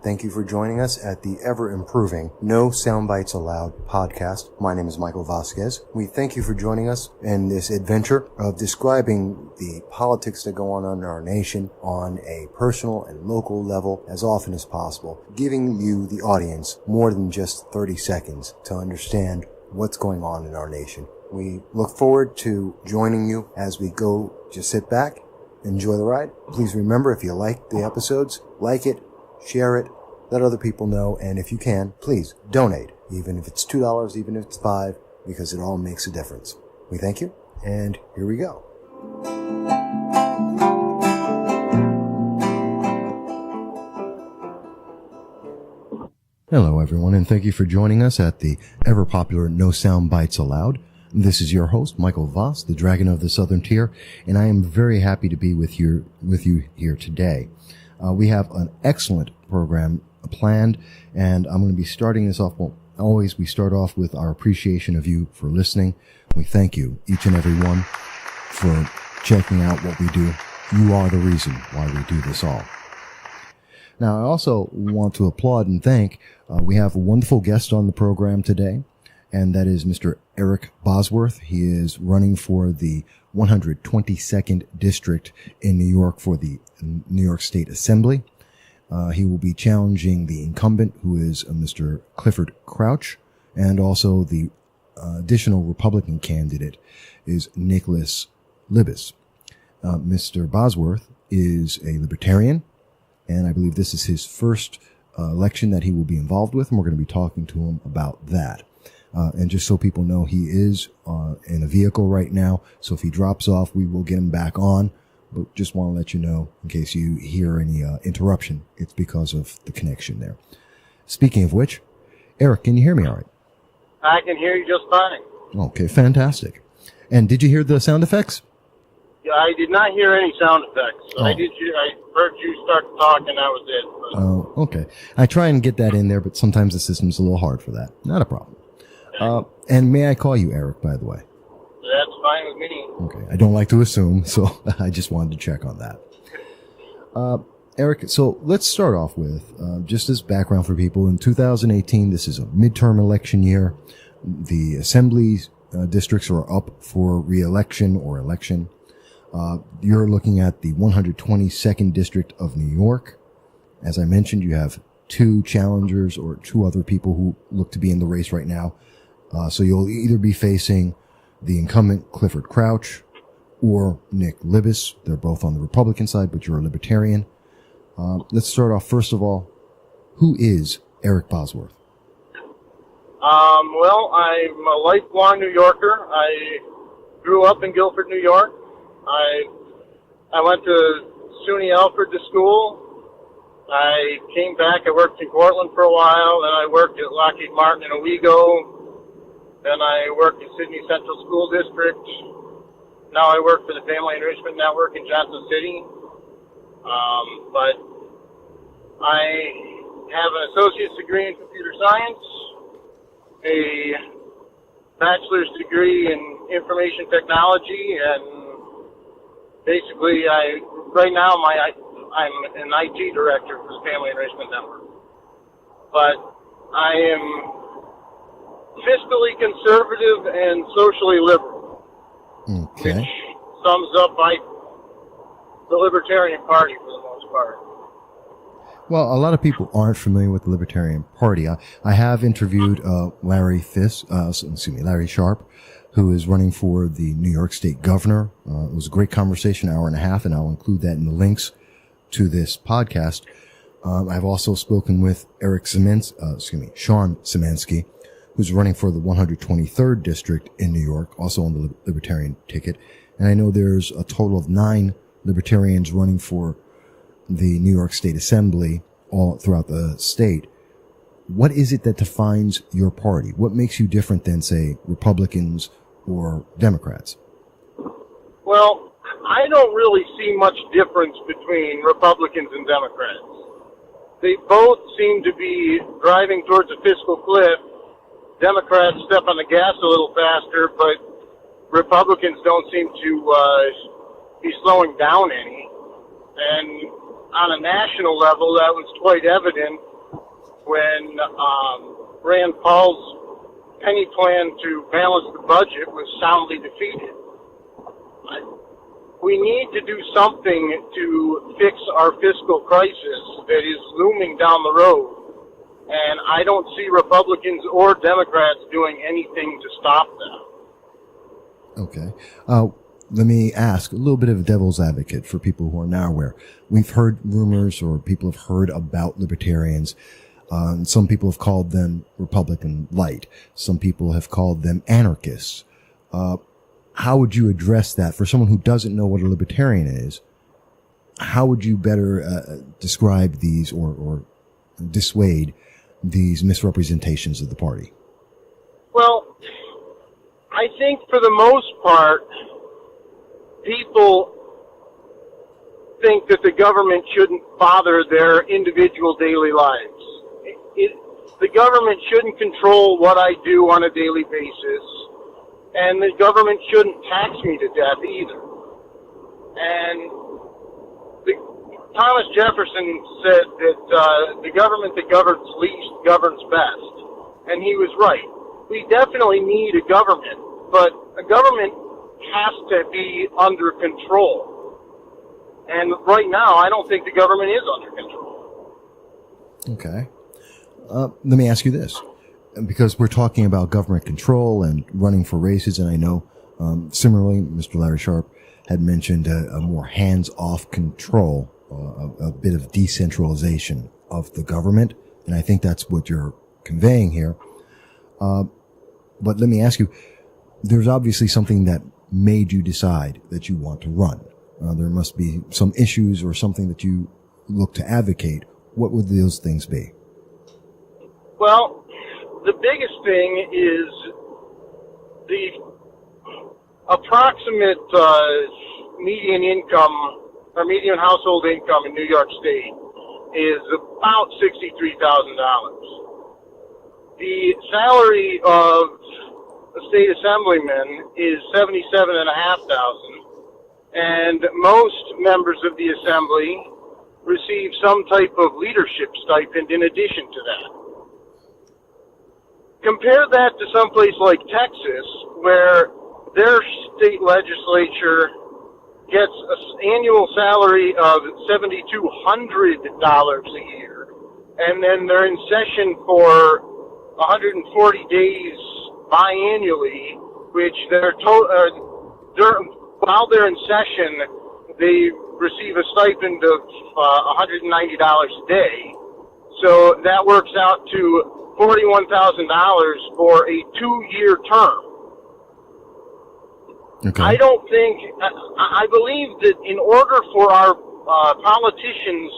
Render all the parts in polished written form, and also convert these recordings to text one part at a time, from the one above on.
Thank you for joining us at the ever-improving No Soundbites Allowed podcast. My name is Michael Vasquez. We thank you for joining us in this adventure of describing the politics that go on in our nation on a personal and local level as often as possible, giving you, the audience, more than just 30 seconds to understand what's going on in our nation. We look forward to joining you as we go. Just sit back, enjoy the ride. Please remember, if you like the episodes, like it, share it, let other people know, and if you can, please donate, even if it's $2, even if it's $5, because it all makes a difference. We thank you, and here we go. Hello, everyone, and thank you for joining us at the ever-popular No Sound Bites Allowed. This is your host, Michael Voss, the Dragon of the Southern Tier, and I am very happy to be with you here today. We have an excellent program planned, and I'm going to be starting this off. Well, always we start off with our appreciation of you for listening. We thank you, each and every one, for checking out what we do. You are the reason why we do this all. Now, I also want to applaud and thank, we have a wonderful guest on the program today, and that is Mr. Eric Bosworth. He is running for the 122nd District in New York for the New York State Assembly. He will be challenging the incumbent, who is Mr. Clifford Crouch, and also the additional Republican candidate is Nick Libous. Mr. Bosworth is a Libertarian, and I believe this is his first election that he will be involved with, and we're going to be talking to him about that. And just so people know, he is in a vehicle right now, so if he drops off, we will get him back on. But just want to let you know, in case you hear any interruption, it's because of the connection there. Speaking of which, Eric, can you hear me all right? I can hear you just fine. Okay, fantastic. And did you hear the sound effects? Yeah, I did not hear any sound effects. Oh. I heard you start to talk, and that was it. Oh, okay. I try and get that in there, but sometimes the system's a little hard for that. Not a problem. And may I call you Eric, by the way? That's fine with me. Okay. I don't like to assume, so I just wanted to check on that. Eric, so let's start off with, just as background for people. In 2018, this is a midterm election year. The assembly districts are up for re-election or election. You're looking at the 122nd District of New York. As I mentioned, you have two challengers or two other people who look to be in the race right now. So you'll either be facing the incumbent Clifford Crouch or Nick Libous. They're both on the Republican side, but you're a Libertarian. Let's start off, first of all, who is Eric Bosworth? Well, I'm a lifelong New Yorker. I grew up in Guilford, New York. I went to SUNY Alfred to school. I came back. I worked in Portland for a while. Then I worked at Lockheed Martin in Owego. Then I worked at Sydney Central School District. Now I work for the Family Enrichment Network in Johnson City. But I have an associate's degree in computer science, a bachelor's degree in information technology, and basically right now I'm an IT director for the Family Enrichment Network. But I am fiscally conservative and socially liberal, okay, which sums up the Libertarian Party for the most part. Well, a lot of people aren't familiar with the Libertarian Party. I have interviewed Larry Sharp, who is running for the New York State Governor. It was a great conversation, hour and a half, and I'll include that in the links to this podcast. I've also spoken with Sean Szymanski, who's running for the 123rd District in New York, also on the Libertarian ticket. And I know there's a total of 9 Libertarians running for the New York State Assembly all throughout the state. What is it that defines your party? What makes you different than, say, Republicans or Democrats? Well, I don't really see much difference between Republicans and Democrats. They both seem to be driving towards a fiscal cliff. Democrats step on the gas a little faster, but Republicans don't seem to be slowing down any. And on a national level, that was quite evident when Rand Paul's penny plan to balance the budget was soundly defeated. We need to do something to fix our fiscal crisis that is looming down the road. And I don't see Republicans or Democrats doing anything to stop that. Okay. Let me ask a little bit of a devil's advocate for people who are now aware. We've heard rumors, or people have heard about libertarians. Some people have called them Republican light. Some people have called them anarchists. How would you address that for someone who doesn't know what a libertarian is? How would you better describe these or dissuade these misrepresentations of the party? Well, I think for the most part, people think that the government shouldn't bother their individual daily lives. The government shouldn't control what I do on a daily basis, and the government shouldn't tax me to death either. And Thomas Jefferson said that the government that governs least governs best, and he was right. We definitely need a government, but a government has to be under control. And right now, I don't think the government is under control. Okay. Let me ask you this, because we're talking about government control and running for races, and I know similarly, Mr. Larry Sharp had mentioned a more hands-off control, a bit of decentralization of the government, and I think that's what you're conveying here. But let me ask you, there's obviously something that made you decide that you want to run. There must be some issues or something that you look to advocate. What would those things be? Well, the biggest thing is the approximate median income or median household income in New York State is about $63,000. The salary of a state assemblyman is $77,500, and most members of the assembly receive some type of leadership stipend in addition to that. Compare that to someplace like Texas, where their state legislature gets an annual salary of $7,200 a year, and then they're in session for 140 days biannually, which while they're in session, they receive a stipend of $190 a day. So that works out to $41,000 for a 2-year term. Okay. I believe that in order for our politicians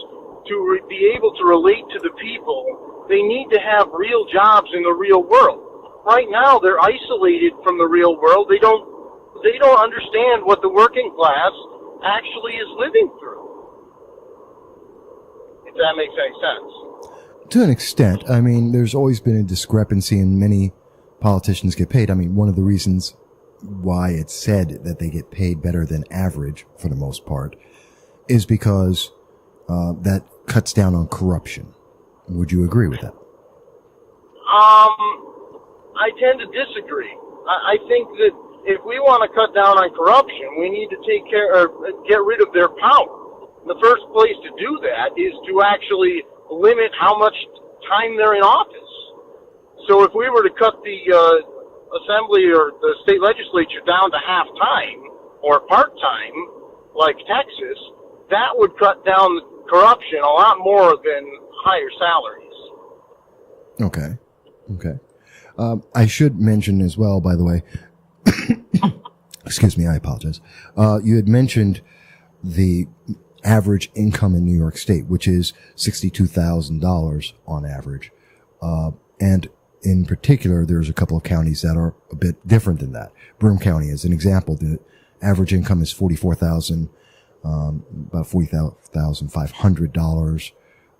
to be able to relate to the people, they need to have real jobs in the real world. Right now, they're isolated from the real world. They don't understand what the working class actually is living through. If that makes any sense. To an extent. I mean, there's always been a discrepancy, and many politicians get paid. I mean, one of the reasons why it's said that they get paid better than average, for the most part, is because that cuts down on corruption. Would you agree with that? I tend to disagree. I think that if we want to cut down on corruption, we need to get rid of their power. The first place to do that is to actually limit how much time they're in office. So if we were to cut the assembly or the state legislature down to half-time or part-time, like Texas, that would cut down corruption a lot more than higher salaries. Okay. I should mention as well, by the way, excuse me, I apologize. You had mentioned the average income in New York State, which is $62,000 on average. And in particular, there's a couple of counties that are a bit different than that. Broome County, as an example, the average income is $44,000, about $40,500.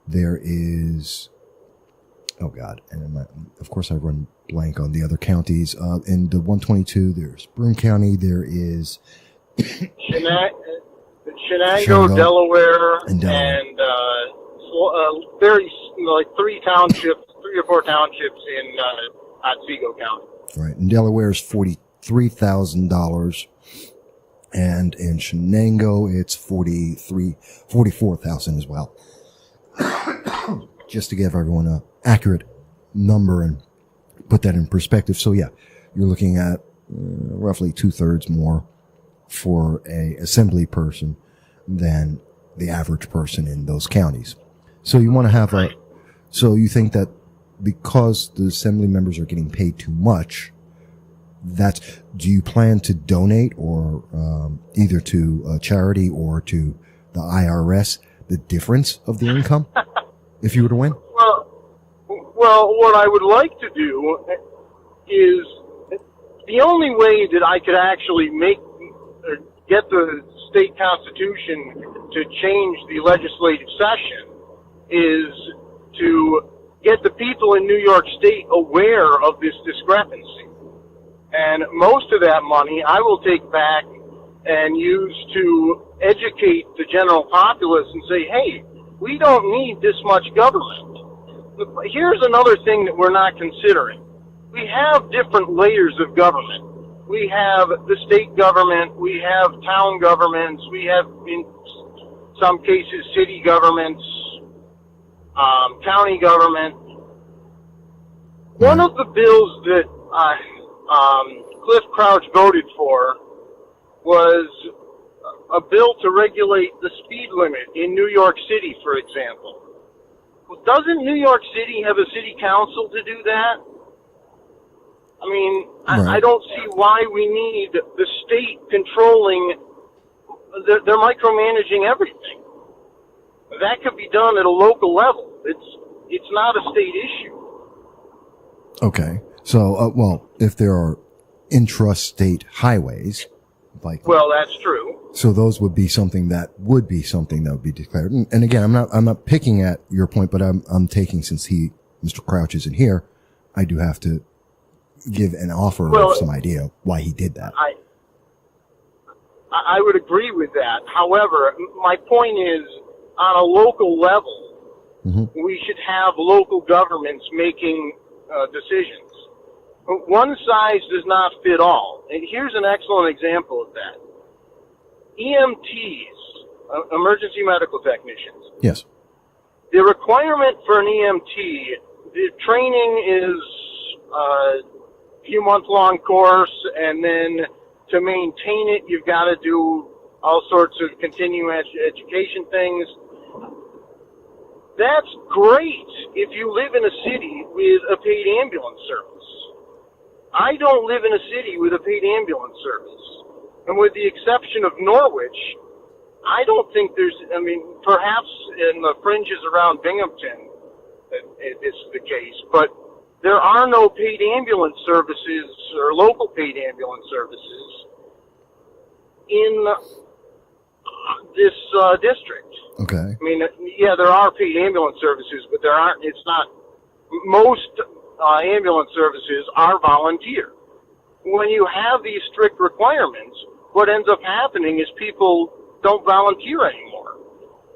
There is, oh God, and of course I run blank on the other counties. In the 122, there's Broome County. There is Chenango, Delaware, and very, like 3 or 4 townships in Otsego County. Right. In Delaware is $43,000. And in Chenango, it's $44,000 as well. Just to give everyone an accurate number and put that in perspective. So yeah, you're looking at roughly 2/3 more for a assembly person than the average person in those counties. So you want to have so you think that because the assembly members are getting paid too much, do you plan to donate or either to a charity or to the IRS the difference of the income if you were to win? Well, what I would like to do is the only way that I could actually get the state constitution to change the legislative session is to get the people in New York State aware of this discrepancy. And most of that money I will take back and use to educate the general populace and say, hey, we don't need this much government. Here's another thing that we're not considering. We have different layers of government. We have the state government, we have town governments, we have, in some cases, city governments, county government. One of the bills that Cliff Crouch voted for was a bill to regulate the speed limit in New York City, for example. Well, doesn't New York City have a city council to do that? I mean, right. I don't see why we need the state controlling. They're micromanaging everything. That could be done at a local level. It's not a state issue. Okay. So, well, if there are intrastate highways, well, that's true. So those would be something that would be declared. And again, I'm not picking at your point, but I'm taking, since Mr. Crouch isn't here, I do have to give an offer of some idea why he did that. I would agree with that. However, my point is, on a local level, we should have local governments making decisions. One size does not fit all. And here's an excellent example of that. EMTs, emergency medical technicians. Yes. The requirement for an EMT, the training is a few month-long course, and then to maintain it, you've got to do all sorts of continuing education things. That's great if you live in a city with a paid ambulance service. I don't live in a city with a paid ambulance service. And with the exception of Norwich, I don't think perhaps in the fringes around Binghamton, it's the case, but there are no paid ambulance services or local paid ambulance services in this district. Okay. I mean, yeah, there are paid ambulance services, but there aren't. It's not. Most ambulance services are volunteer. When you have these strict requirements, what ends up happening is people don't volunteer anymore.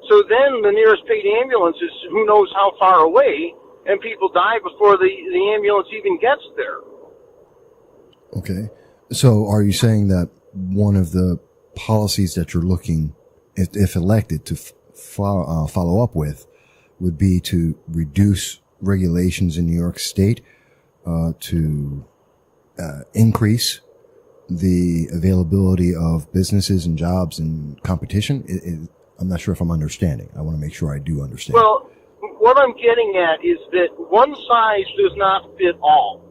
So then the nearest paid ambulance is who knows how far away, and people die before the ambulance even gets there. Okay. So are you saying that one of the policies that you're looking, if elected, to follow up with would be to reduce regulations in New York State to increase the availability of businesses and jobs and competition? I'm not sure if I'm understanding. I want to make sure I do understand. Well, what I'm getting at is that one size does not fit all.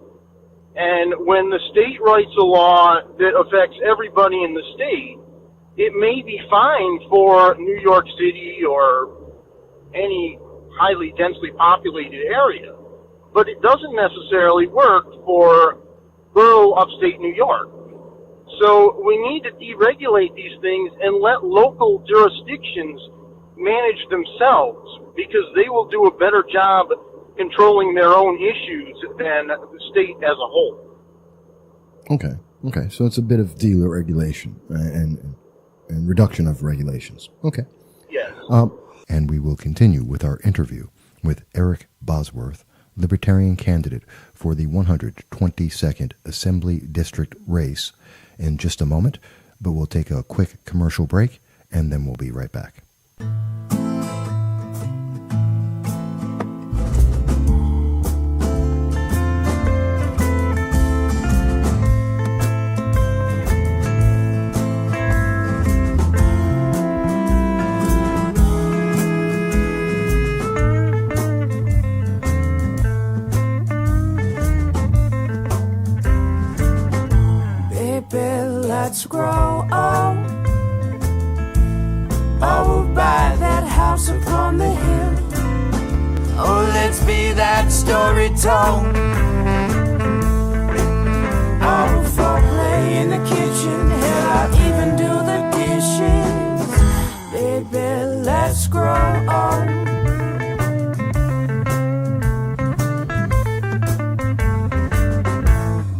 And when the state writes a law that affects everybody in the state, it may be fine for New York City or any highly densely populated area, but it doesn't necessarily work for rural upstate New York. So we need to deregulate these things and let local jurisdictions manage themselves, because they will do a better job controlling their own issues than the state as a whole. Okay. So it's a bit of deregulation and reduction of regulations. Okay. Yes. And we will continue with our interview with Eric Bosworth, Libertarian candidate for the 122nd Assembly District race, in just a moment. But we'll take a quick commercial break, and then we'll be right back. Let's grow old. Oh, we'll buy that house upon the hill. Oh, let's be that story told. Oh, we'll foreplay in the kitchen. Hell, I'll even do the dishes. Baby, let's grow old.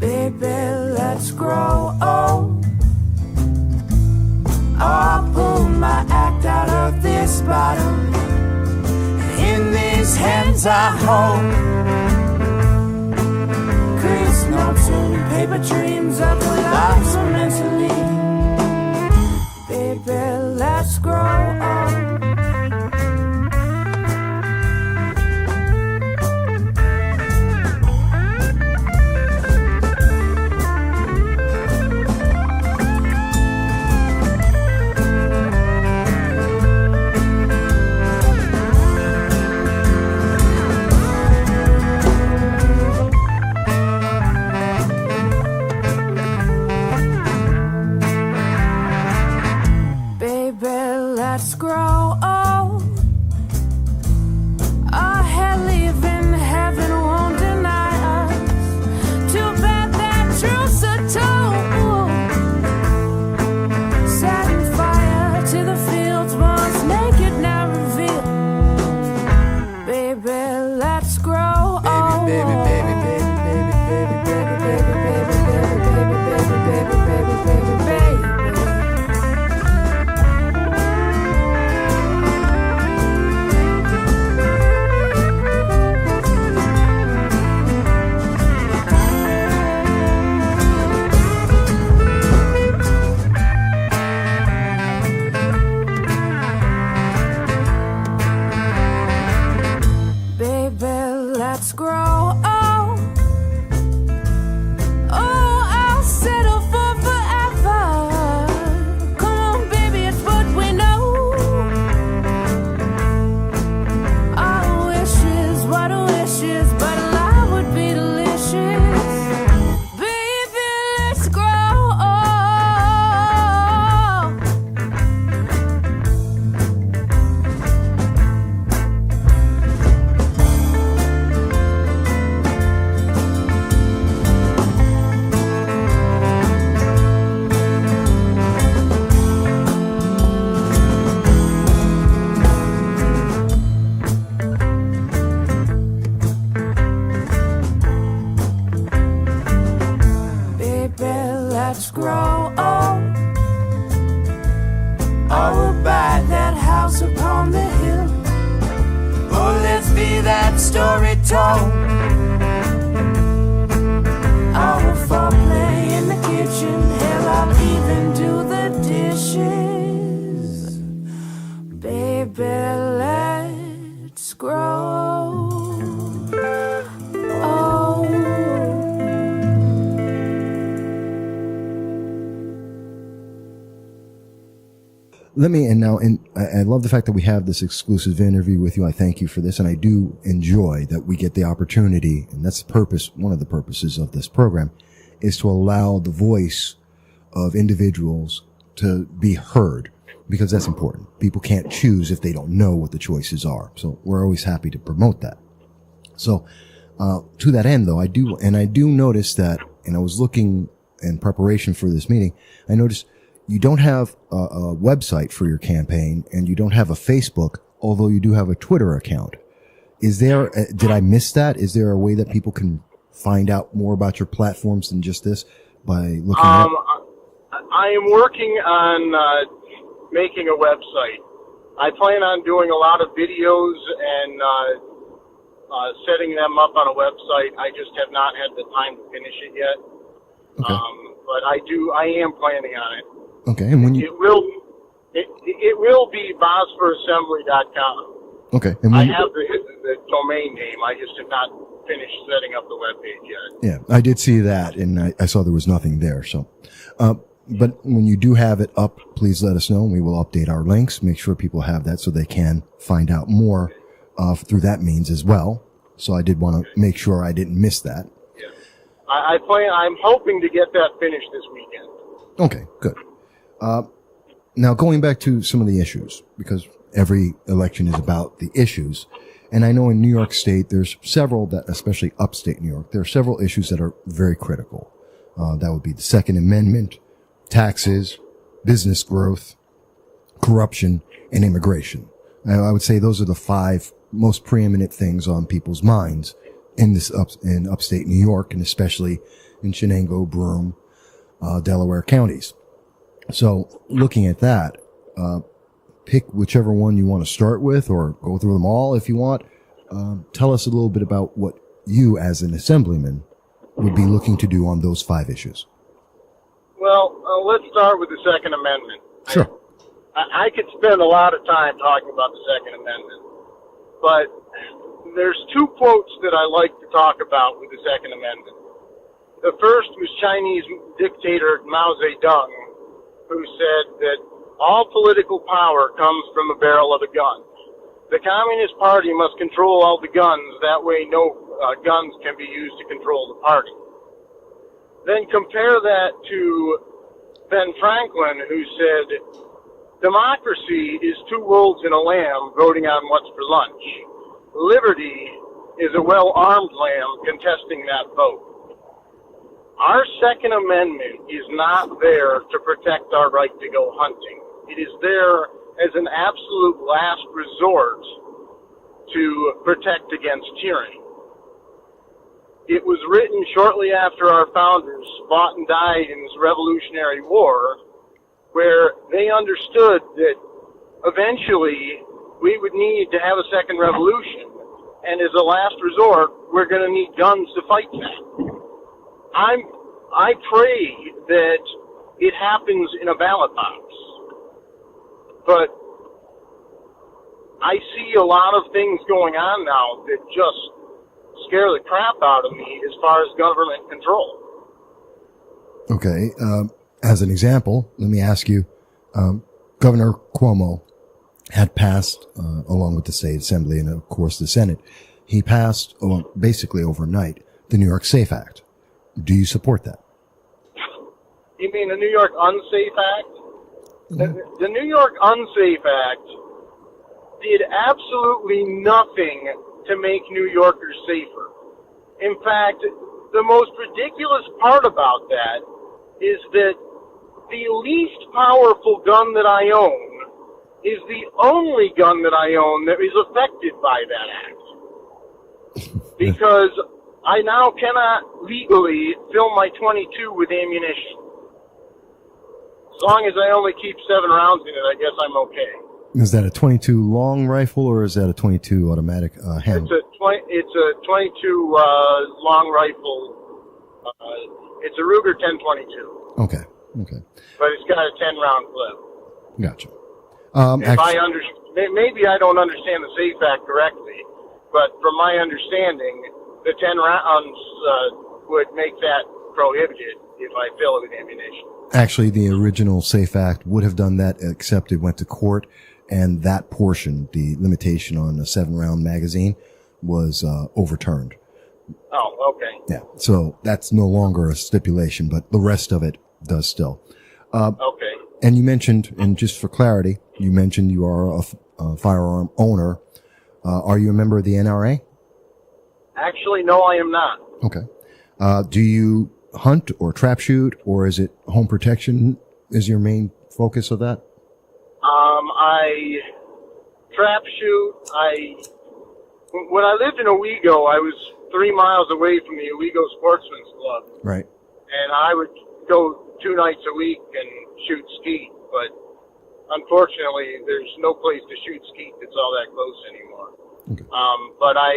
Baby, let's grow old. I'll pull my act out of this bottle, and in these hands I hold crease notes and paper dreams of the lives I'm meant to lead. Baby, let's grow old. Let's grow old. Our hell leaving heaven won't deny us. Too bad that truth's a toll. Setting fire to the fields once naked, now revealed. Baby, let's grow old. Baby, baby, baby, baby, baby, baby, baby, baby, baby, baby, baby, baby, baby, baby, baby. Let's grow old. Oh, I'll settle for forever. Come on, baby, it's what we know. Our wishes, what a wishes, but life would be delicious. Baby, let's grow let's grow old. Oh, we'll buy that house upon the hill. Oh, let's be that story told. Oh, we'll foreplay in the kitchen. Hell, I'll even do the dishes. Baby, let's grow old. I love the fact that we have this exclusive interview with you. I thank you for this, and I do enjoy that we get the opportunity, and that's the purpose, one of the purposes of this program, is to allow the voice of individuals to be heard, because that's important. People can't choose if they don't know what the choices are. So we're always happy to promote that. So, to that end though, I do notice that, and I was looking in preparation for this meeting, I noticed you don't have a website for your campaign, and you don't have a Facebook, although you do have a Twitter account. Is there, did I miss that? Is there a way that people can find out more about your platforms than just this by looking up? I am working on making a website. I plan on doing a lot of videos and setting them up on a website. I just have not had the time to finish it yet. Okay. But I am planning on it. Okay, and when you... It will be bosforassembly.com. Okay. And I have the domain name. I just have not finished setting up the webpage yet. Yeah, I did see that, and I saw there was nothing there. So, but when you do have it up, please let us know, and we will update our links. Make sure people have that so they can find out more through that means as well. So I did want to make sure I didn't miss that. Yeah, I'm hoping to get that finished this weekend. Okay, good. Now going back to some of the issues, because every election is about the issues. And I know in New York State, there's several that, especially upstate New York, there are several issues that are very critical. That would be the Second Amendment, taxes, business growth, corruption, and immigration. I would say those are the 5 most preeminent things on people's minds in in upstate New York, and especially in Chenango, Broome, Delaware counties. So looking at that, pick whichever one you want to start with, or go through them all if you want. Tell us a little bit about what you, as an assemblyman, would be looking to do on those 5 issues. Well, let's start with the Second Amendment. Sure. I could spend a lot of time talking about the Second Amendment, but there's 2 quotes that I like to talk about with the Second Amendment. The first was Chinese dictator Mao Zedong, who said that all political power comes from the barrel of a gun. The Communist Party must control all the guns. That way no guns can be used to control the party. Then compare that to Ben Franklin, who said, democracy is 2 wolves and a lamb voting on what's for lunch. Liberty is a well-armed lamb contesting that vote. Our Second Amendment is not there to protect our right to go hunting. It is there as an absolute last resort to protect against tyranny. It was written shortly after our founders fought and died in this Revolutionary War, where they understood that eventually we would need to have a second revolution, and as a last resort, we're going to need guns to fight that. I pray that it happens in a ballot box. But I see a lot of things going on now that just scare the crap out of me as far as government control. Okay. As an example, let me ask you, Governor Cuomo had passed, along with the state assembly and of course the Senate, he passed basically overnight the New York SAFE Act. Do you support that? You mean the New York Unsafe Act? The New York Unsafe Act did absolutely nothing to make New Yorkers safer. In fact, the most ridiculous part about that is that the least powerful gun that I own is the only gun that I own that is affected by that act. Because I now cannot legally fill my .22 with ammunition. As long as I only keep 7 rounds in it, I guess I'm okay. Is that a .22 long rifle, or is that a .22 automatic handle? It's a .22 long rifle. It's a Ruger 10/22. Okay. But it's got a 10-round clip. Gotcha. Maybe I don't understand the SAFE Act correctly, but from my understanding, the 10 rounds would make that prohibited if I fill it with ammunition. Actually, the original SAFE Act would have done that, except it went to court, and that portion, the limitation on a 7-round magazine, was overturned. Oh, okay. Yeah, so that's no longer a stipulation, but the rest of it does still. Okay. And you mentioned, and just for clarity, you mentioned you are a firearm owner. Are you a member of the NRA? Actually, no, I am not. Okay. Do you hunt or trap shoot, or is it home protection is your main focus of that? I trap shoot. When I lived in Owego, I was 3 miles away from the Owego Sportsman's Club. Right. And I would go 2 nights a week and shoot skeet. But unfortunately, there's no place to shoot skeet that's all that close anymore. Okay. But I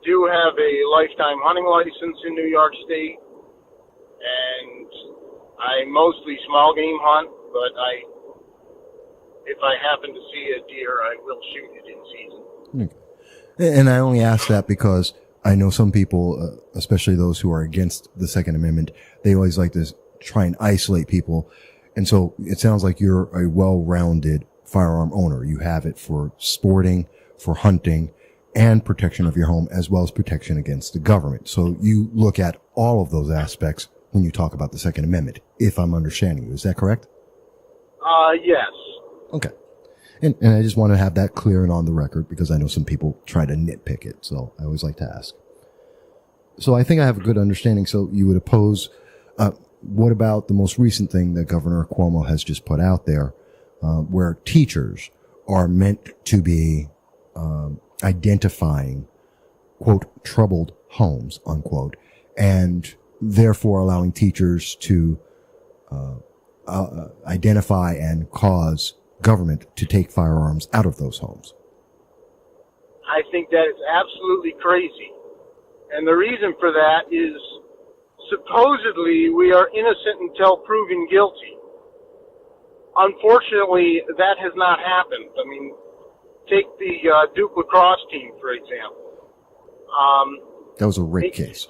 do have a lifetime hunting license in New York State, and I mostly small game hunt, but if I happen to see a deer, I will shoot it in season. Okay. And I only ask that because I know some people, especially those who are against the Second Amendment, they always like to try and isolate people. And so it sounds like you're a well-rounded firearm owner. You have it for sporting, for hunting, and protection of your home, as well as protection against the government. So you look at all of those aspects when you talk about the Second Amendment, if I'm understanding you. Is that correct? Yes. Okay. And I just want to have that clear and on the record because I know some people try to nitpick it. So I always like to ask. So I think I have a good understanding. So you would oppose, what about the most recent thing that Governor Cuomo has just put out there, where teachers are meant to be, identifying, quote, troubled homes, unquote, and therefore allowing teachers to, identify and cause government to take firearms out of those homes? I think that is absolutely crazy. And the reason for that is supposedly we are innocent until proven guilty. Unfortunately, that has not happened. I mean, take the Duke lacrosse team, for example. That was a rape case.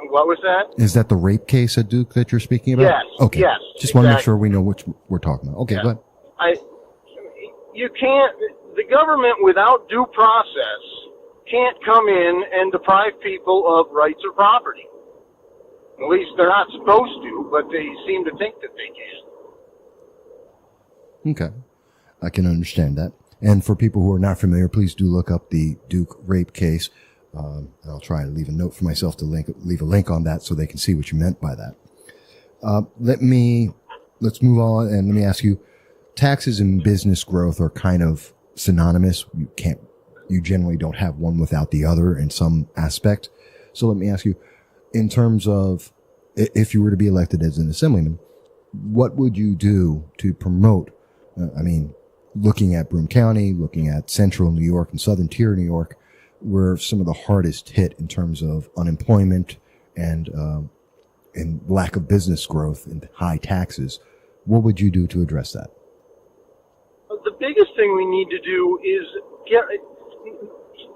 What was that? Is that the rape case at Duke that you're speaking about? Yes. Okay. Yes. Just want to make sure we know which we're talking about. Okay, Yeah. go ahead. You can't, the government without due process can't come in and deprive people of rights or property. At least they're not supposed to, but they seem to think that they can. Okay. I can understand that. And for people who are not familiar, please do look up the Duke rape case. I'll try to leave a note for myself to leave a link on that so they can see what you meant by that. Let's move on and let me ask you, taxes and business growth are kind of synonymous. You generally don't have one without the other in some aspect. So let me ask you, in terms of if you were to be elected as an assemblyman, what would you do to promote, looking at Broome County, looking at central New York and southern tier New York, where some of the hardest hit in terms of unemployment and lack of business growth and high taxes, what would you do to address that? The biggest thing we need to do is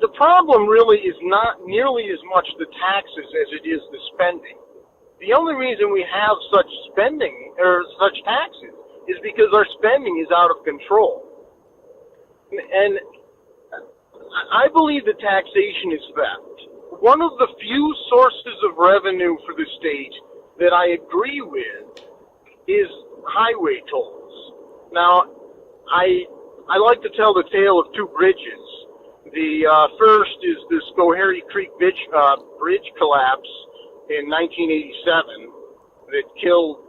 the problem really is not nearly as much the taxes as it is the spending. The only reason we have such spending or such taxes is because our spending is out of control. And I believe that taxation is theft. One of the few sources of revenue for the state that I agree with is highway tolls. Now, I like to tell the tale of two bridges. The first is the Schoharie Creek bridge collapse in 1987 that killed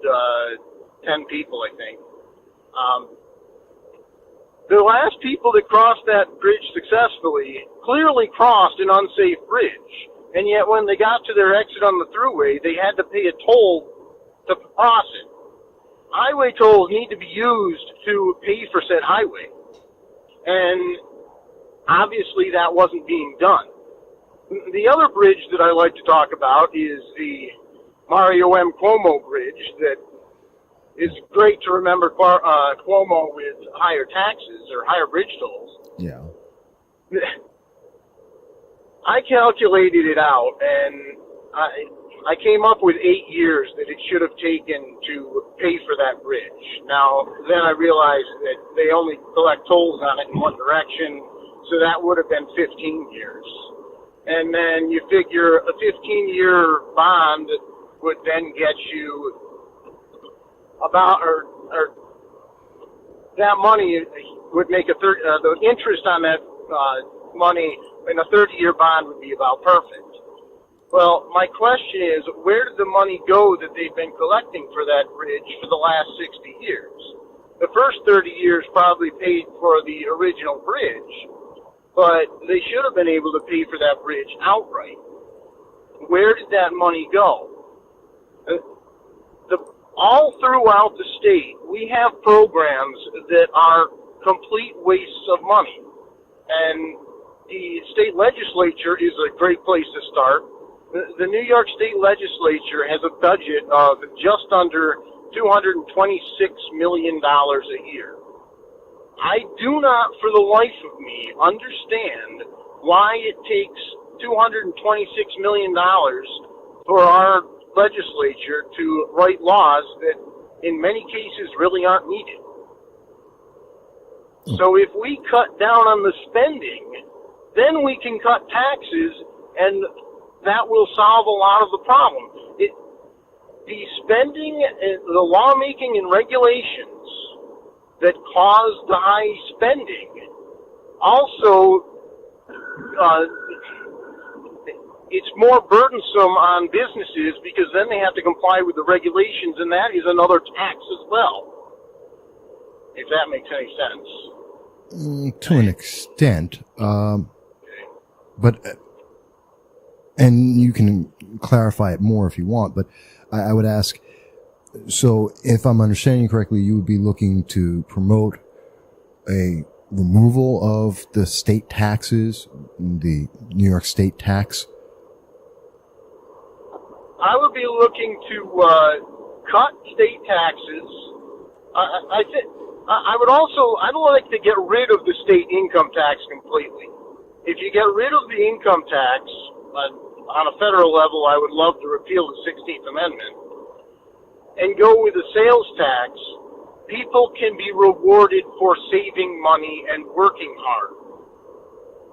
10 people, I think. The last people that crossed that bridge successfully clearly crossed an unsafe bridge, and yet when they got to their exit on the thruway, they had to pay a toll to cross it. Highway tolls need to be used to pay for said highway, and obviously that wasn't being done. The other bridge that I like to talk about is the Mario M. Cuomo Bridge that is great to remember Cuomo with higher taxes or higher bridge tolls. Yeah. I calculated it out, and I came up with 8 years that it should have taken to pay for that bridge. Now, then I realized that they only collect tolls on it in one direction, so that would have been 15 years. And then you figure a 15-year bond would then get you about, or that money would make the interest on that money in a 30-year bond would be about perfect. Well, my question is, where did the money go that they've been collecting for that bridge for the last 60 years? The first 30 years probably paid for the original bridge, but they should have been able to pay for that bridge outright. Where did that money go? all throughout the state, we have programs that are complete wastes of money. And the state legislature is a great place to start. The New York State Legislature has a budget of just under $226 million a year. I do not, for the life of me, understand why it takes $226 million for our legislature to write laws that in many cases really aren't needed. So if we cut down on the spending, then we can cut taxes, and that will solve a lot of the problem. The spending, the lawmaking and regulations that cause the high spending also, it's more burdensome on businesses because then they have to comply with the regulations, and that is another tax as well, if that makes any sense. To an extent, but, and you can clarify it more if you want, but I would ask, so if I'm understanding correctly, you would be looking to promote a removal of the state taxes, the New York state tax? I would be looking to cut state taxes. I'd like to get rid of the state income tax completely. If you get rid of the income tax, on a federal level, I would love to repeal the 16th Amendment and go with a sales tax. People can be rewarded for saving money and working hard.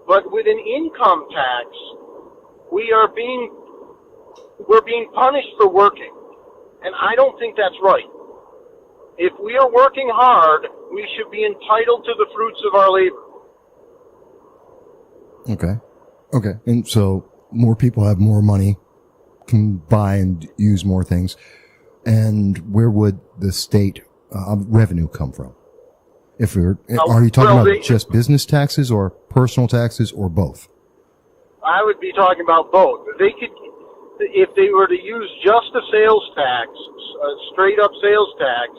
But with an income tax, we're being punished for working. And I don't think that's right. If we are working hard, we should be entitled to the fruits of our labor. Okay. And so more people have more money, can buy and use more things. And where would the state revenue come from? Are you talking about just business taxes or personal taxes or both? I would be talking about both. If they were to use just a sales tax, a straight up sales tax,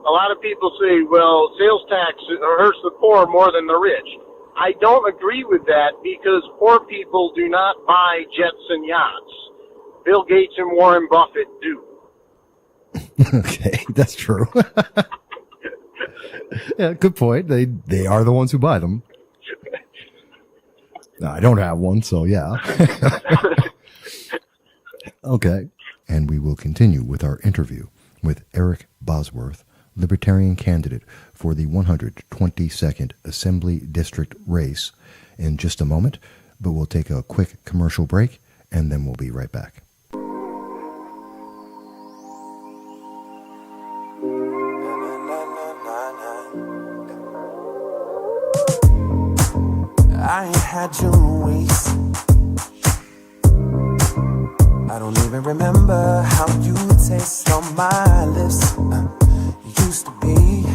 a lot of people say, well, sales tax hurts the poor more than the rich. I don't agree with that because poor people do not buy jets and yachts. Bill Gates and Warren Buffett do. Okay, that's true. Yeah, good point. They are the ones who buy them. No, I don't have one, so yeah. Okay, and we will continue with our interview with Eric Bosworth, Libertarian candidate for the 122nd Assembly District race, in just a moment, but we'll take a quick commercial break, and then we'll be right back. I ain't had your waist. I don't even remember how you taste on my lips. You used to be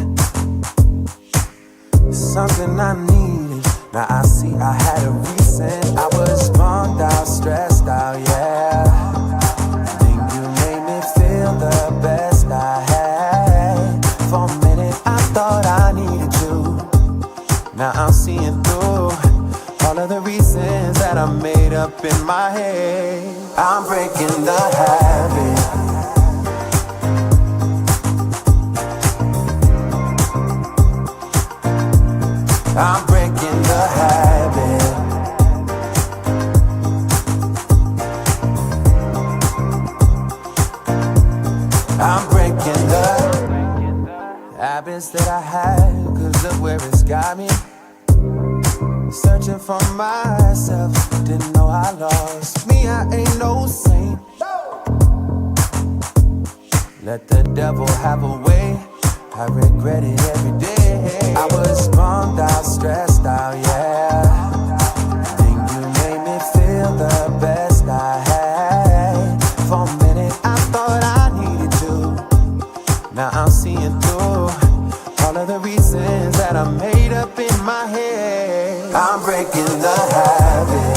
something I needed. Now I see I had a reason. I was bummed out, stressed out, yeah. Think you made me feel the best I had. For a minute I thought I needed you. Now I'm seeing through all of the reasons that I made up in my head. I'm breaking the habit. I'm breaking the habit. I'm breaking the habits that I had, 'cause look where it's got me. Searching for myself, didn't know I lost me. I ain't no saint. Let the devil have a way. I regret it every day. I was bummed out, stressed out, yeah. Think you made me feel the best I had. For a minute I thought I needed you. Now I'm seeing through all of the reasons that I made up in my head. I'm breaking the habit.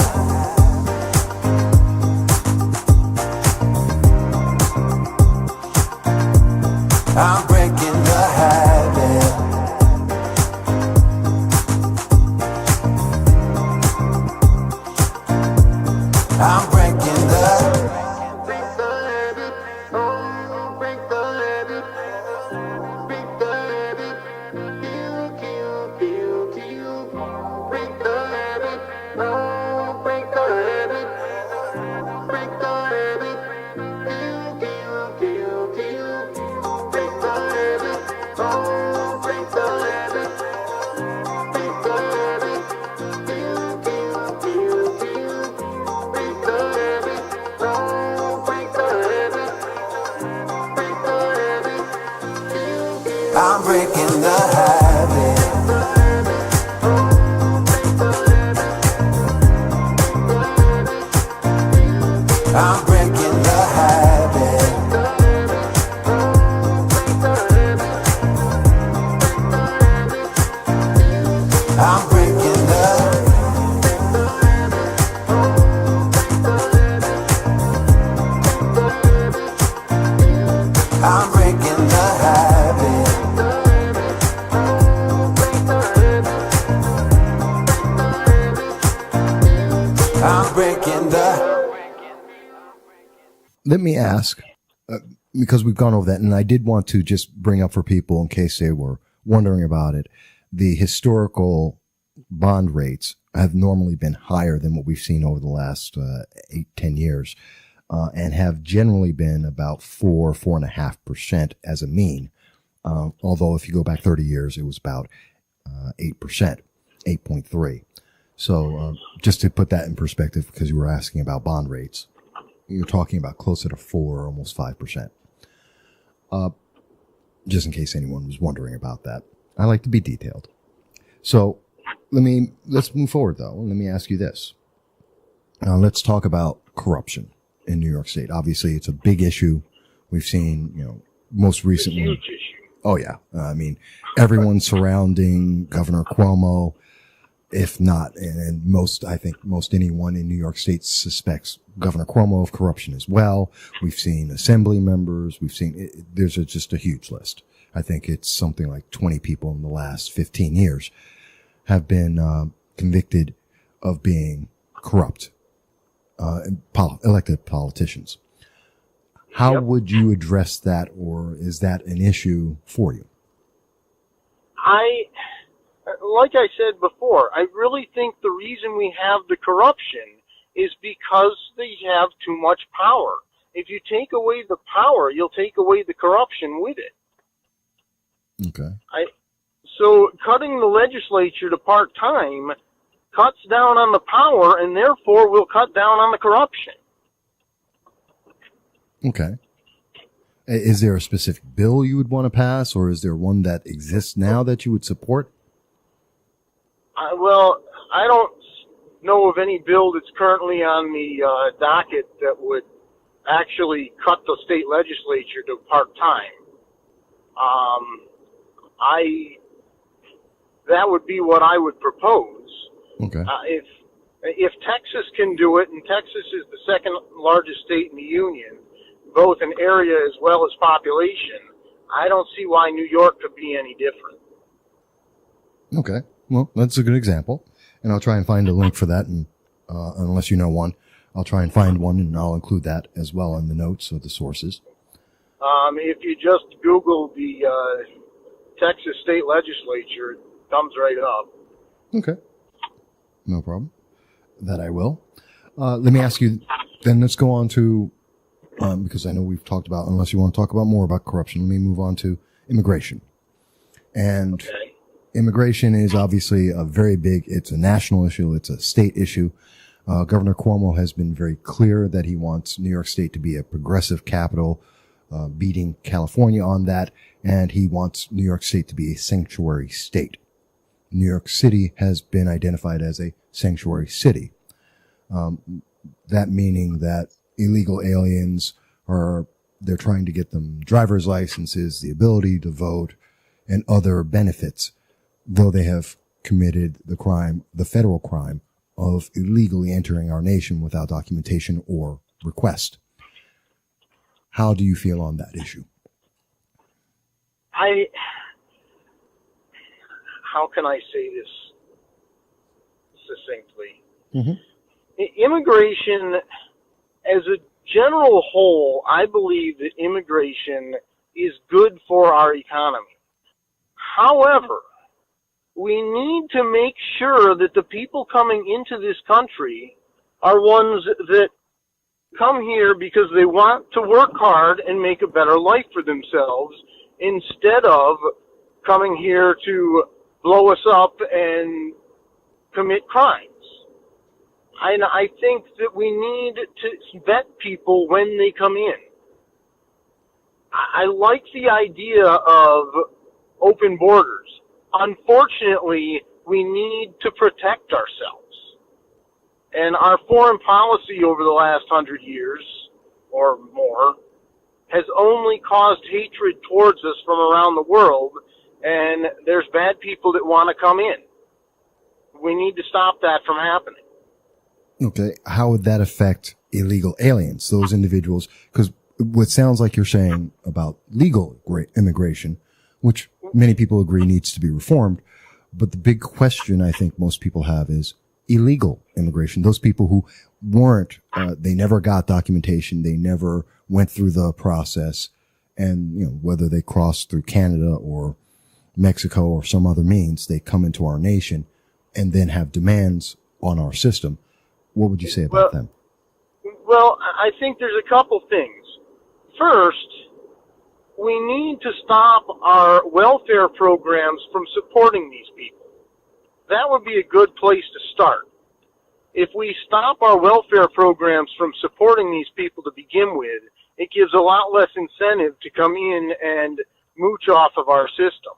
breaking the habit. I'm breaking the habit. I'm breaking I'm breaking the habit. I'm breaking the. Let me ask, because we've gone over that, and I did want to just bring up for people in case they were wondering about it, the historical bond rates have normally been higher than what we've seen over the last 8-10 years, and have generally been about 4.5% as a mean. Although if you go back 30 years, it was about 8%, 8.3. So just to put that in perspective, because you were asking about bond rates, you're talking about closer to 4, almost 5%. Just in case anyone was wondering about that. I like to be detailed. So let's move forward though. Let me ask you this. Let's talk about corruption in New York State. Obviously, it's a big issue. We've seen, most recently. Huge issue. Oh yeah. Everyone surrounding Governor Cuomo, if not, and I think most anyone in New York State suspects Governor Cuomo of corruption as well. We've seen assembly members. There's just a huge list. I think it's something like 20 people in the last 15 years have been convicted of being corrupt, elected politicians. How would you address that, or is that an issue for you? Like I said before, I really think the reason we have the corruption is because they have too much power. If you take away the power, you'll take away the corruption with it. Okay. So cutting the legislature to part-time cuts down on the power, and therefore will cut down on the corruption. Okay. Is there a specific bill you would want to pass, or is there one that exists now that you would support? Well, I don't know of any bill that's currently on the docket that would actually cut the state legislature to part-time. That would be what I would propose. Okay. If Texas can do it, and Texas is the second largest state in the union, both in area as well as population, I don't see why New York could be any different. Okay. Well, that's a good example. And I'll try and find a link for that. And unless you know one, I'll try and find one, and I'll include that as well in the notes of the sources. If you just Google the Texas state legislature, it comes right up. Okay. No problem. That I will. Let me ask you, then let's go on to, because I know we've talked about, unless you want to talk about more about corruption, let me move on to immigration. And okay. Immigration is obviously it's a national issue. It's a state issue. Governor Cuomo has been very clear that he wants New York State to be a progressive capital, beating California on that. And he wants New York State to be a sanctuary state. New York City has been identified as a sanctuary city. That meaning that illegal aliens they're trying to get them driver's licenses, the ability to vote, and other benefits, though they have committed the federal crime of illegally entering our nation without documentation or request. How do you feel on that issue? How can I say this succinctly? Mm-hmm. Immigration, as a general whole, I believe that immigration is good for our economy. However, we need to make sure that the people coming into this country are ones that come here because they want to work hard and make a better life for themselves, instead of coming here to blow us up and commit crimes. And I think that we need to vet people when they come in. I like the idea of open borders. Unfortunately, we need to protect ourselves. And our foreign policy over the last 100 years or more has only caused hatred towards us from around the world, and there's bad people that want to come in. We need to stop that from happening. Okay. How would that affect illegal aliens, those individuals? Because what sounds like you're saying about legal immigration, which many people agree needs to be reformed, but the big question I think most people have is illegal immigration. Those people who weren't, they never got documentation, they never went through the process, and whether they crossed through Canada or Mexico or some other means, they come into our nation and then have demands on our system. What would you say about them? Well, I think there's a couple things. First, we need to stop our welfare programs from supporting these people. That would be a good place to start. If we stop our welfare programs from supporting these people to begin with, it gives a lot less incentive to come in and mooch off of our system.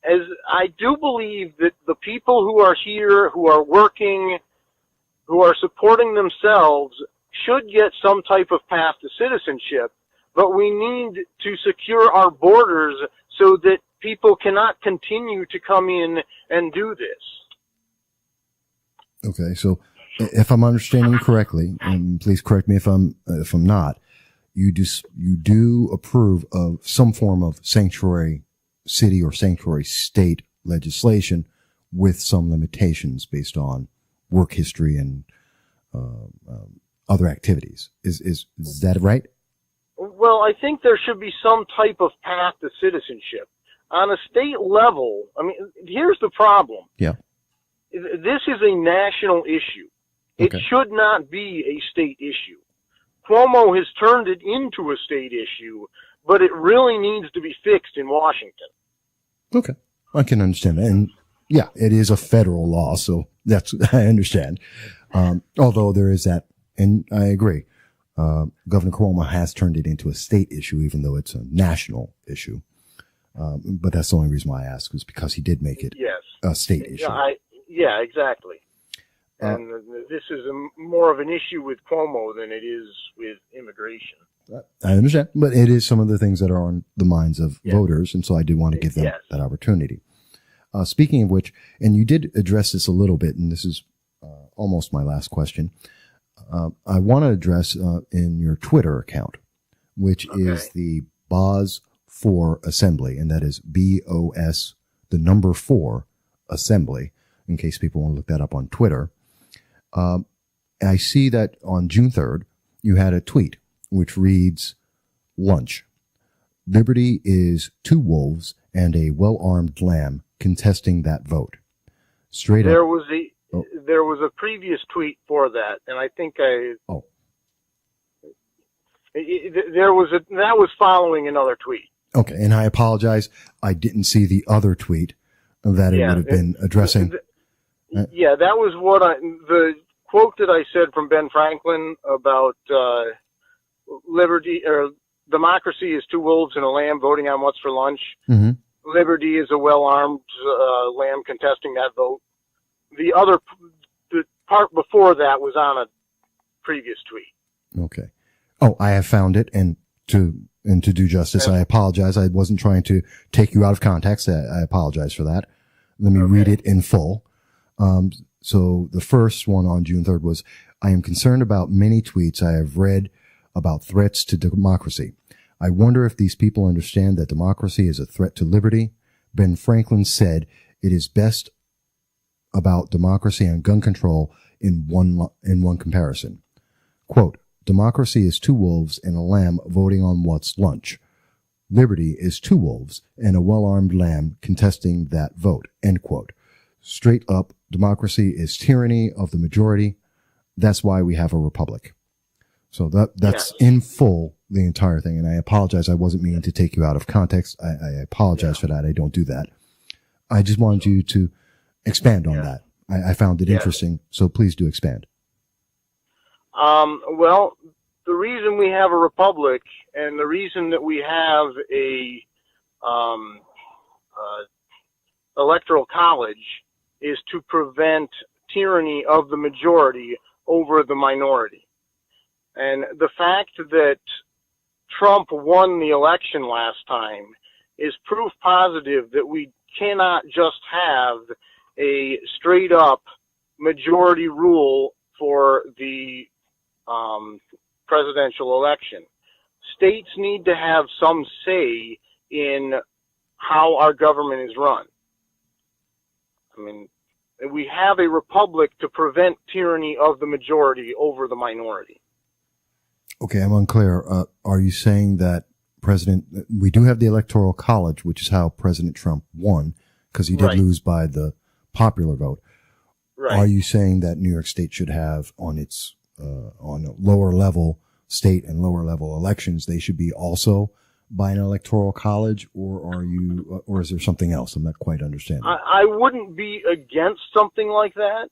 As I do believe that the people who are here, who are working, who are supporting themselves, should get some type of path to citizenship, but we need to secure our borders so that people cannot continue to come in and do this. Okay, so if I'm understanding correctly, and please correct me if I'm not, you do approve of some form of sanctuary city or sanctuary state legislation with some limitations based on work history and other activities. Is that right? Well, I think there should be some type of path to citizenship. On a state level, I mean, here's the problem. Yeah. This is a national issue. It Okay. should not be a state issue. Cuomo has turned it into a state issue, but it really needs to be fixed in Washington. Okay. I can understand that. And yeah, it is a federal law, so I understand. Although there is that, and I agree. Governor Cuomo has turned it into a state issue, even though it's a national issue. But that's the only reason why I asked, was because he did make it a state issue. Yeah, exactly. And this is more of an issue with Cuomo than it is with immigration. I understand, but it is some of the things that are on the minds of voters, and so I did want to give them that opportunity. Speaking of which, and you did address this a little bit, and this is almost my last question. I want to address in your Twitter account, which is the BOS 4 Assembly, and that is BOS, the number 4 Assembly, in case people want to look that up on Twitter. I see that on June 3rd, you had a tweet which reads, lunch. Liberty is 2 wolves and a well-armed lamb contesting that vote. Straight up. There was a previous tweet for that, and I think that was following another tweet. Okay, and I apologize. I didn't see the other tweet that it would have been addressing. Yeah, that was the quote that I said from Ben Franklin about liberty or democracy is 2 wolves and a lamb voting on what's for lunch. Mm-hmm. Liberty is a well-armed lamb contesting that vote. The part before that was on a previous tweet. Okay. Oh, I have found it, and to do justice, I apologize. I wasn't trying to take you out of context. I apologize for that. Let me read it in full. So the first one on June 3rd was, I am concerned about many tweets I have read about threats to democracy. I wonder if these people understand that democracy is a threat to liberty. Ben Franklin said it is best about democracy and gun control in one comparison. Quote, democracy is 2 wolves and a lamb voting on what's lunch. Liberty is 2 wolves and a well-armed lamb contesting that vote. End quote. Straight up, democracy is tyranny of the majority. That's why we have a republic. So that's in full the entire thing. And I apologize. I wasn't meaning to take you out of context. I apologize for that. I don't do that. I just wanted you to expand on that. I found it interesting. So please do expand. Well, the reason we have a republic and the reason that we have Electoral College is to prevent tyranny of the majority over the minority. And the fact that Trump won the election last time is proof positive that we cannot just have a straight up majority rule for the presidential election. States need to have some say in how our government is run. I mean, we have a republic to prevent tyranny of the majority over the minority. Okay, I'm unclear. Are you saying that we do have the Electoral College, which is how President Trump won, because he did lose by the popular vote. Right. Are you saying that New York State should have on its on a lower level state and lower level elections, they should be also by an Electoral College, or is there something else? I'm not quite understanding. I wouldn't be against something like that.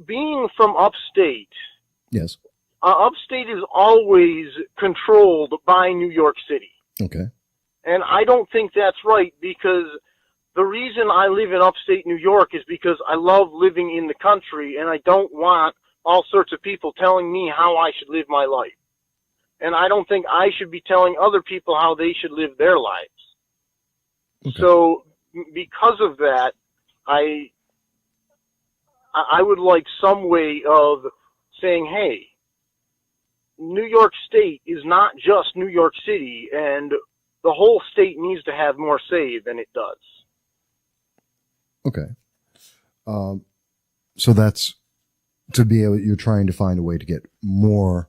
Being from upstate. Yes. Upstate is always controlled by New York City. Okay. And I don't think that's right, because the reason I live in upstate New York is because I love living in the country, and I don't want all sorts of people telling me how I should live my life. And I don't think I should be telling other people how they should live their lives. Okay. So because of that, I would like some way of saying, hey, New York State is not just New York City, and the whole state needs to have more say than it does. Okay. So that's to be able, you're trying to find a way to get more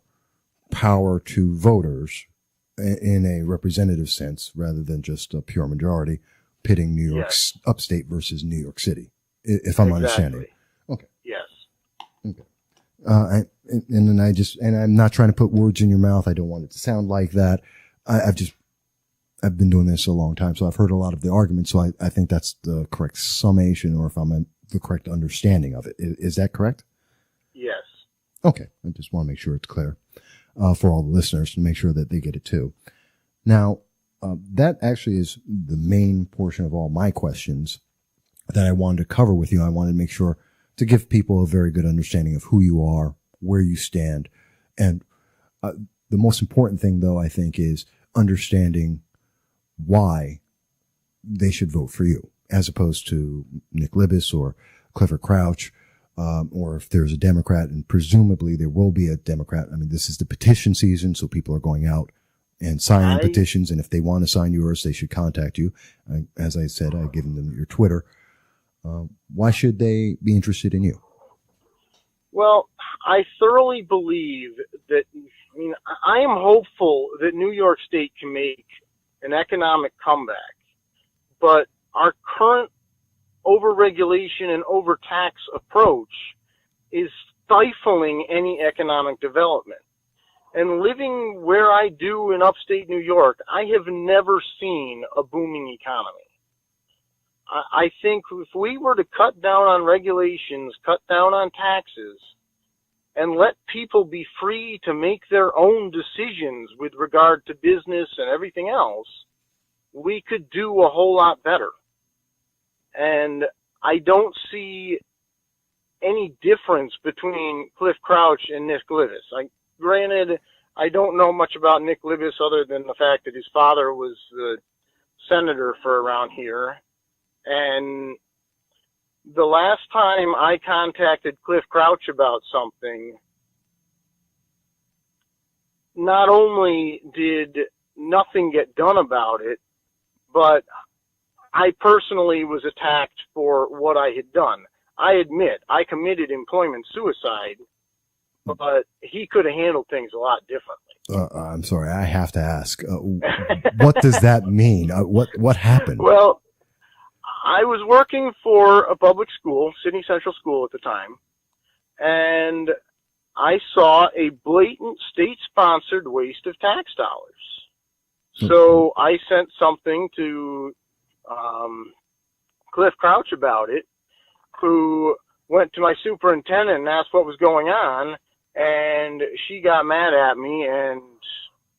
power to voters in a representative sense rather than just a pure majority, pitting New York's upstate versus New York City, if I'm understanding. Okay. Yes. Okay. And I'm not trying to put words in your mouth. I don't want it to sound like that. I've been doing this a long time, so I've heard a lot of the arguments. So I think that's the correct summation, or if I'm the correct understanding of it. Is that correct? Yes. Okay. I just want to make sure it's clear, for all the listeners, to make sure that they get it too. Now, that actually is the main portion of all my questions that I wanted to cover with you. I wanted to make sure to give people a very good understanding of who you are, where you stand. And the most important thing, though, I think, is understanding why they should vote for you, as opposed to Nick Libous or Clifford Crouch, or if there's a Democrat, and presumably there will be a Democrat. I mean, this is the petition season, so people are going out and signing petitions, and if they want to sign yours, they should contact you. As I said, I've given them your Twitter. Why should they be interested in you? Well, I thoroughly believe that, I am hopeful that New York State can make an economic comeback, but our current overregulation and overtax approach is stifling any economic development. And living where I do in upstate New York, I have never seen a booming economy. I think if we were to cut down on regulations, cut down on taxes, and let people be free to make their own decisions with regard to business and everything else, we could do a whole lot better. And I don't see any difference between Cliff Crouch and Nick Libous. Granted, I don't know much about Nick Libous other than the fact that his father was the senator for around here. And the last time I contacted Cliff Crouch about something, not only did nothing get done about it, but I personally was attacked for what I had done. I admit I committed employment suicide, but he could have handled things a lot differently. I'm sorry, I have to ask. What does that mean? What happened? Well, I was working for a public school, Sydney Central School at the time, and I saw a blatant state-sponsored waste of tax dollars. So I sent something to Cliff Crouch about it, who went to my superintendent and asked what was going on, and she got mad at me, and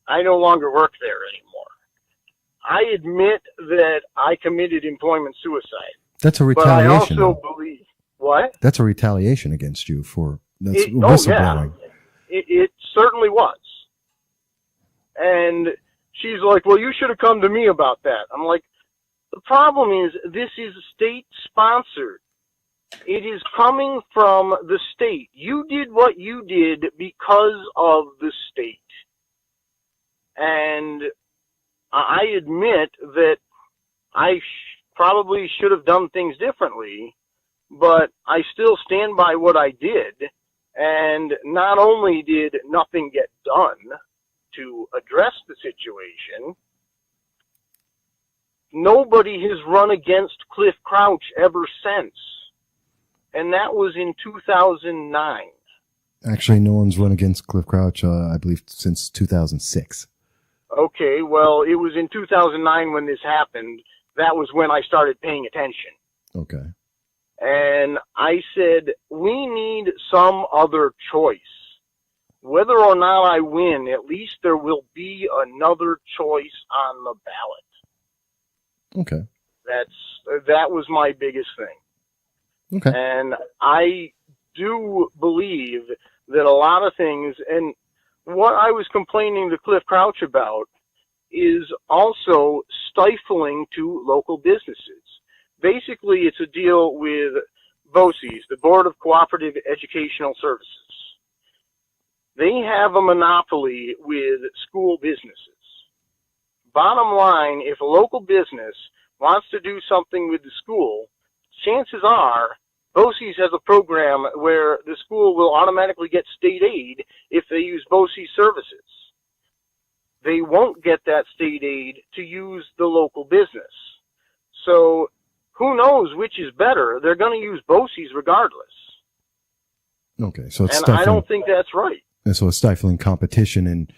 I no longer work there anymore. I admit that I committed employment suicide. That's a But I retaliation. also believe, what? That's a retaliation against you for that's Oh, whistleblowing. yeah. It certainly was. And she's like, well, you should have come to me about that. I'm like, the problem is this is state-sponsored. It is coming from the state. You did what you did because of the state. And I admit that I probably should have done things differently, but I still stand by what I did. And not only did nothing get done to address the situation, nobody has run against Cliff Crouch ever since. And that was in 2009. Actually, no one's run against Cliff Crouch, I believe, since 2006. Okay, well, it was in 2009 when this happened. That was when I started paying attention. Okay. And I said, we need some other choice. Whether or not I win, at least there will be another choice on the ballot. Okay. That was my biggest thing. Okay. And I do believe that a lot of things, and what I was complaining to Cliff Crouch about is also stifling to local businesses. Basically, it's a deal with BOCES, the Board of Cooperative Educational Services. They have a monopoly with school businesses. Bottom line, if a local business wants to do something with the school, chances are BOCES has a program where the school will automatically get state aid if they use BOCES services. They won't get that state aid to use the local business. So who knows which is better? They're going to use BOCES regardless. Okay, so it's and stifling, I don't think that's right. And so it's stifling competition and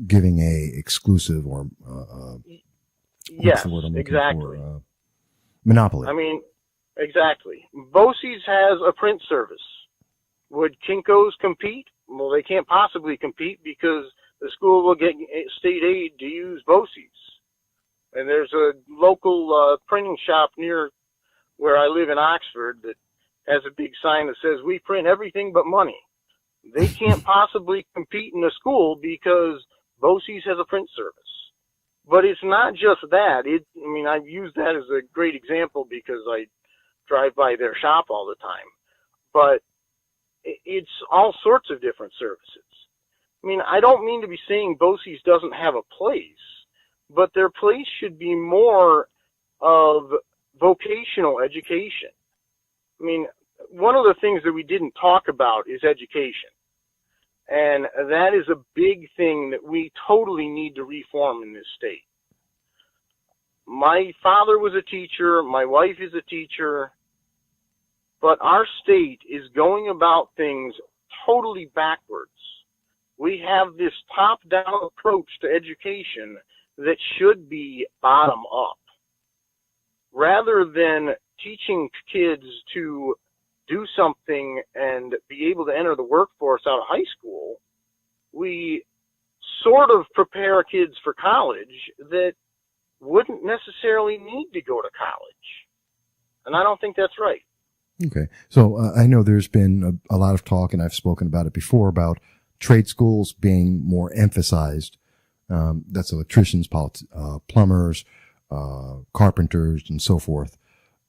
giving a exclusive or yes, the word I'm looking exactly. for? Monopoly. I mean, exactly. BOCES has a print service. Would Kinko's compete? Well, they can't possibly compete because the school will get state aid to use BOCES. And there's a local printing shop near where I live in Oxford that has a big sign that says, we print everything but money. They can't possibly compete in a school because BOCES has a print service. But it's not just that. I've used that as a great example because I drive by their shop all the time. But it's all sorts of different services. I don't mean to be saying BOCES doesn't have a place, but their place should be more of vocational education. One of the things that we didn't talk about is education. And that is a big thing that we totally need to reform in this state. My father was a teacher. My wife is a teacher. But our state is going about things totally backwards. We have this top-down approach to education that should be bottom-up. Rather than teaching kids to do something and be able to enter the workforce out of high school, we sort of prepare kids for college that wouldn't necessarily need to go to college. And I don't think that's right. Okay. So I know there's been a lot of talk, and I've spoken about it before, about trade schools being more emphasized. That's electricians, plumbers, carpenters, and so forth.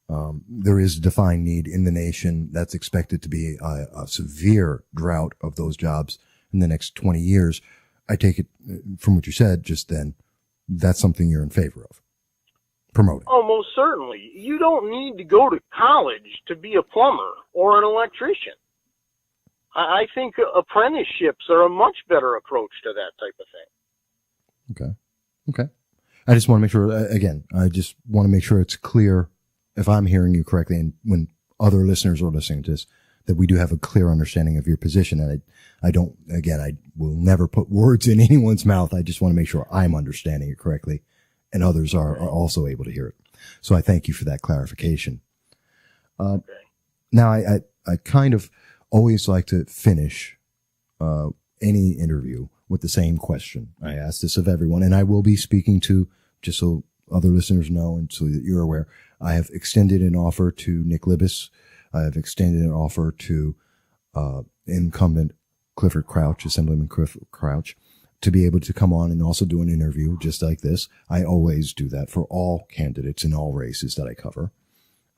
There is a defined need in the nation that's expected to be a severe drought of those jobs in the next 20 years. I take it from what you said just then, that's something you're in favor of promoting. Oh, most certainly. You don't need to go to college to be a plumber or an electrician. I think apprenticeships are a much better approach to that type of thing. Okay. I just want to make sure, again, it's clear, if I'm hearing you correctly, and when other listeners are listening to this, that we do have a clear understanding of your position. And I will never put words in anyone's mouth. I just want to make sure I'm understanding it correctly and others are also able to hear it. So I thank you for that clarification. Okay. Now I kind of always like to finish, any interview with the same question. I ask this of everyone, and I will be speaking to just so other listeners know and so that you're aware, I have extended an offer to Nick Libous. I have extended an offer to incumbent Clifford Crouch, Assemblyman Clifford Crouch, to be able to come on and also do an interview just like this. I always do that for all candidates in all races that I cover.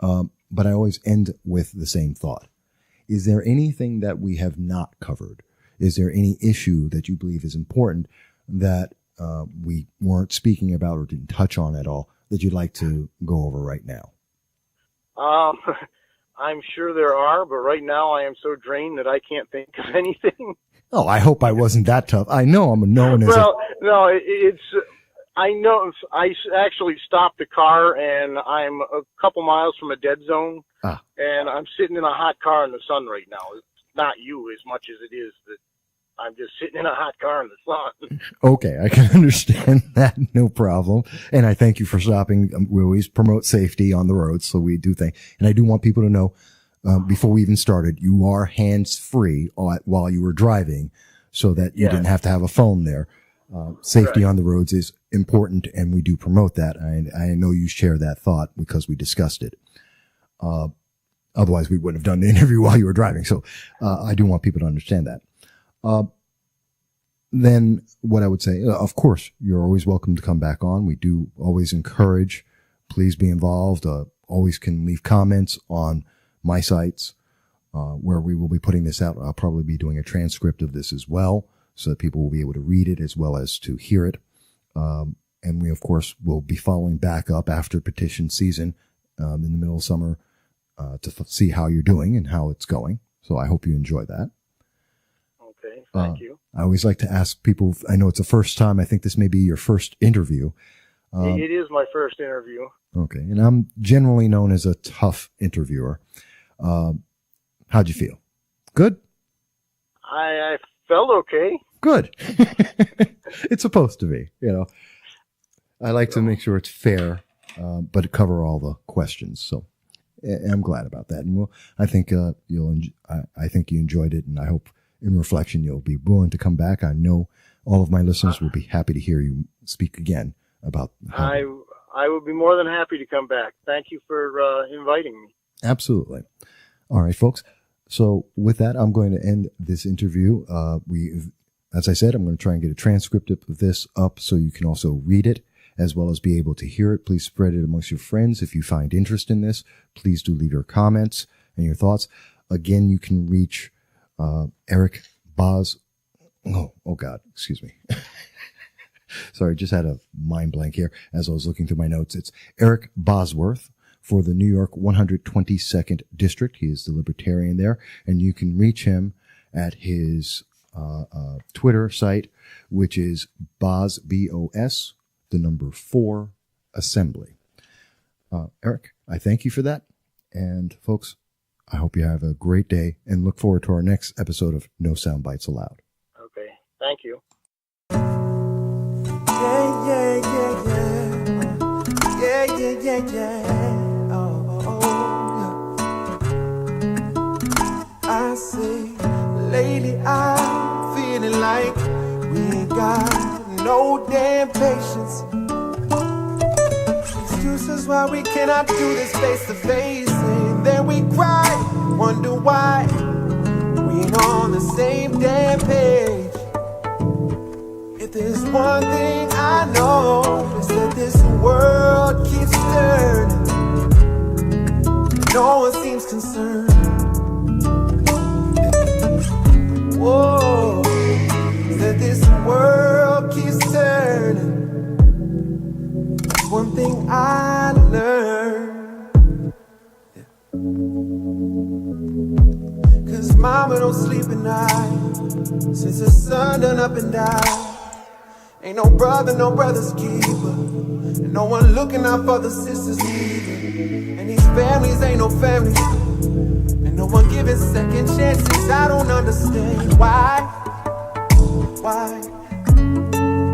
But I always end with the same thought. Is there anything that we have not covered? Is there any issue that you believe is important that we weren't speaking about or didn't touch on at all that you'd like to go over right now? I'm sure there are, but right now I am so drained that I can't think of anything. Oh, I hope I wasn't that tough. I know I'm known as no, I know I actually stopped the car and I'm a couple miles from a dead zone and I'm sitting in a hot car in the sun right now. It's not you as much as it is that I'm just sitting in a hot car in the sun. Okay, I can understand that. No problem. And I thank you for stopping. We always promote safety on the roads, so we do think. And I do want people to know, before we even started, you are hands-free while you were driving so that you didn't have to have a phone there. Safety on the roads is important, and we do promote that. I know you share that thought because we discussed it. Otherwise, we wouldn't have done the interview while you were driving. So I do want people to understand that. Then what I would say, of course, you're always welcome to come back on. We do always encourage, please be involved. Always can leave comments on my sites, where we will be putting this out. I'll probably be doing a transcript of this as well, so that people will be able to read it as well as to hear it. And we, of course, will be following back up after petition season, in the middle of summer, to see how you're doing and how it's going. So I hope you enjoy that. Okay, thank you. I always like to ask people, I know it's the first time, I think this may be your first interview. It is my first interview. Okay, and I'm generally known as a tough interviewer. How'd you feel? Good? I felt okay. Good. It's supposed to be, you know. I like to make sure it's fair, but cover all the questions. So I'm glad about that. And I think I think you enjoyed it, and I hope in reflection you'll be willing to come back. I know all of my listeners will be happy to hear you speak again about. I would be more than happy to come back. Thank you for inviting me. Absolutely. All right, folks. So with that, I'm going to end this interview. As I said, I'm going to try and get a transcript of this up so you can also read it as well as be able to hear it. Please spread it amongst your friends. If you find interest in this, please do leave your comments and your thoughts. Again, you can reach Eric Bosworth. Oh God, excuse me. Sorry, just had a mind blank here as I was looking through my notes. It's Eric Bosworth for the New York 122nd District. He is the Libertarian there, and you can reach him at his Twitter site, which is BOS, B-O-S, the number 4, Assembly. Eric, I thank you for that. And folks, I hope you have a great day and look forward to our next episode of No Soundbites Allowed. Okay. Thank you. Yeah. I say, lately I'm feeling like we ain't got no damn patience. Excuses why we cannot do this face to face, and then we cry, wonder why we ain't on the same damn page. If there's one thing I know, it's that this world keeps turning, and no one seems concerned. Whoa, that this world keeps turning. That's one thing I learned. Cause mama don't sleep at night since the sun done up and died. Ain't no brother's keeper, and no one looking out for the sisters neither. And these families ain't no families, and no one giving second chances. I don't understand why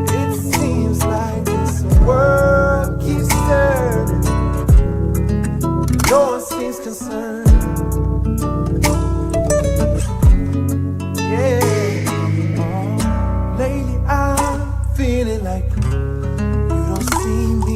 it seems like this world keeps turning, no one seems concerned. Yeah, lately I'm feeling like you don't see me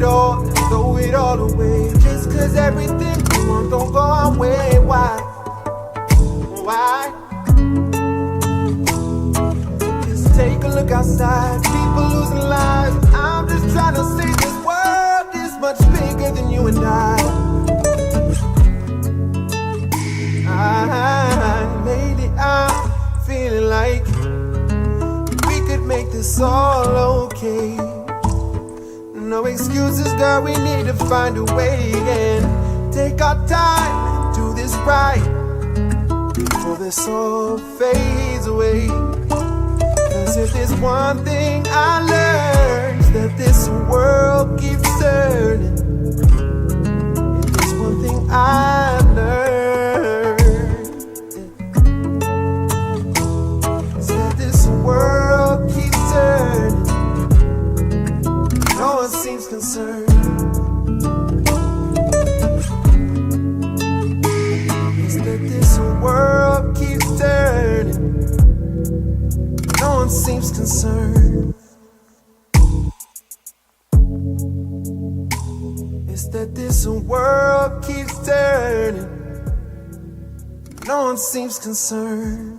all and throw it all away. Just cause everything we want don't go our way. Why? Why? Just take a look outside, people losing lives. I'm just trying to say this world is much bigger than you and I. Lately I'm feeling like we could make this all okay. No excuses, girl, we need to find a way and take our time and do this right before this all fades away. Cause if there's one thing I learned, it's that this world keeps turning. If there's one thing I learned, it's that this world keeps turning. No one seems concerned. It's that this world keeps turning. No one seems concerned. It's that this world keeps turning. No one seems concerned.